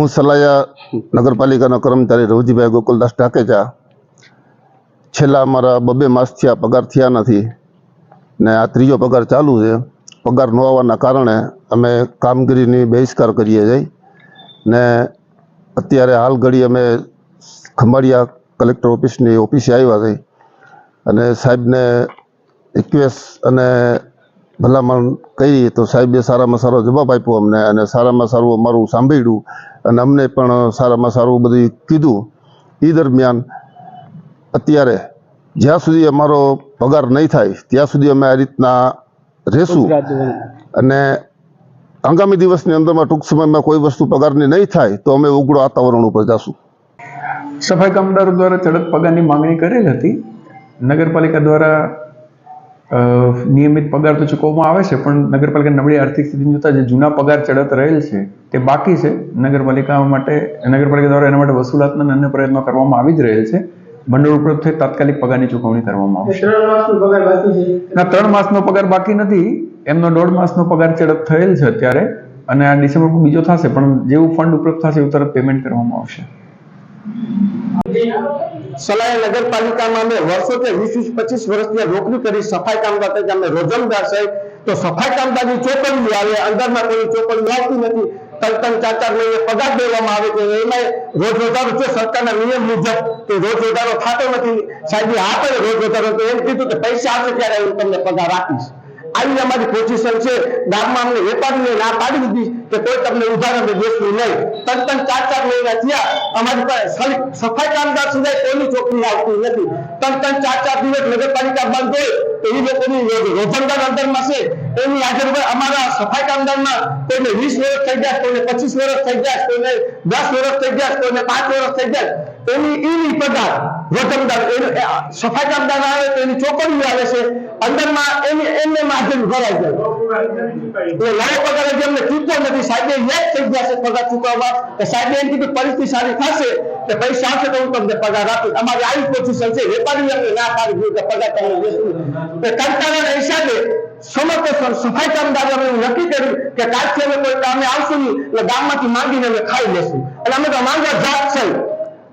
હું સલાયા નગરપાલિકાનો કર્મચારી રવજીભાઈ ગોકુલદાસ ઢાકેચા છેલ્લા અમારા 2 માસથી આ પગાર થયા નથી ને આ ત્રીજો પગાર ચાલુ છે. પગાર ન આવવાના કારણે અમે કામગીરીની બહિષ્કાર કરીએ છીએ ને અત્યારે હાલ ઘડી અમે ખંભાળિયા કલેક્ટર ઓફિસની ઓફિસે આવ્યા છે અને સાહેબને રિક્વેસ્ટ અને ભલામણ કરી તો સાહેબે સારામાં સારો જવાબ આપ્યો અમને અને સારામાં સારું અમારું સાંભળ્યું અને અમને પણ સારામાં સારું બધું કીધું. એ દરમિયાન અત્યારે જ્યાં સુધી અમારો પગાર નહીં થાય ત્યાં સુધી અમે આ રીતના રહેશું અને આગામી દિવસની અંદરમાં ટૂંક સમયમાં કોઈ વસ્તુ પગારની નહીં થાય તો અમે ઉગ્ર વાતાવરણ ઉપર જશું. સફાઈ કામદારો દ્વારા ચડત પગારની માંગણી કરેલ હતી. નગરપાલિકા દ્વારા નિયમિત પગાર તો ચૂકવવામાં આવે છે, પણ નગરપાલિકા નબળી આર્થિક સ્થિતિ જોતા જે જૂના પગાર ચડત રહેલ છે તે બાકી છે. નગરપાલિકા દ્વારા એના માટે વસૂલાતના અન્ય પ્રયત્નો કરવામાં આવી જ રહેલ છે. ભંડોળ ઉપલબ્ધ થઈ તાત્કાલિક પગારની ચૂકવણી કરવામાં આવશે. 3 માસનો પગાર બાકી નથી, એમનો 1.5 માસનો પગાર ચડત થયેલ છે અત્યારે અને આ ડિસેમ્બરમાં બીજો થશે, પણ જેવું ફંડ ઉપલબ્ધ થશે એવું તરત પેમેન્ટ કરવામાં આવશે. સલાયા નગરપાલિકામાં અમે વર્ષોથી 20-25 વર્ષથી નોકરી કરી સફાઈ કામદાર તરીકે અમે રોજમદાર સાહેબ તો સફાઈ કામદારની ચોપડી આવે, અંદરમાં કોઈ ચોપડી આવતી નથી. 3-4 મહિને પગાર દેવામાં આવે છે, એમાં રોજ વધારો છે સરકારના નિયમ મુજબ કે રોજ વધારો થતો નથી. સાહેબ હા પડે રોજ વધારો તો એમ કીધું કે પૈસા આવશે ત્યારે હું તમને પગાર આપીશ. આવી અમારી પોઝિશન છે. ગામમાં અમને વેપારીને ના પાડી દીધી કે કોઈ તમને ઉધાર દેશું નહીં. 3-4 મહિના થયા અમારી પાસે સફાઈ કામદાર સિવાય કોઈની ચોપડી આવતી નથી. 3-4 દિવસ નગરપાલિકા બંધ હોય તો એ લોકોની રોજમદાર અંદરમાં છે એની હાજર અમારા સફાઈ કામદારમાં કોઈને 20 વર્ષ થઈ ગયા, કોઈને 25 વર્ષ થઈ ગયા, કોઈને 10 વર્ષ થઈ ગયા, કોઈને 5 વર્ષ થઈ ગયા. એની પગાર રોજમદાર સફાઈ કામદાર આવે તો એની ચોપડી આવે છે, અંદરમાં એમને માધ્યમ ભરાઈ જાય. નવો પગાર હજી અમને ચૂકવો નથી. સાહેબે યાદ થઈ ગયા છે પગાર ચૂકવવા કે સાહેબે એમ કીધું પરિસ્થિતિ સારી થશે કે પૈસા આવશે તો હું તમને પગાર આપીશ. અમારી આવી પોઝિશન છે. વેપારી અમને ના પાડી દીધું કે પગાર તમને દેશું. કંટાળાના હિસાબે સમગ્ર સફાઈ કામદારો અમે નક્કી કર્યું કે કાલથી અમે કોઈ કામે આવશું નહીં એટલે ગામમાંથી માંગીને અમે ખાઈ લેશું. અને અમે તો માંગવા જાત છે.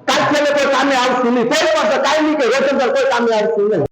કાલથી અમે કોઈ કામે આવશું નહીં, કોઈ પાસે કાંઈ નહીં કે રોજમદાર કોઈ કામે આવશું નહીં.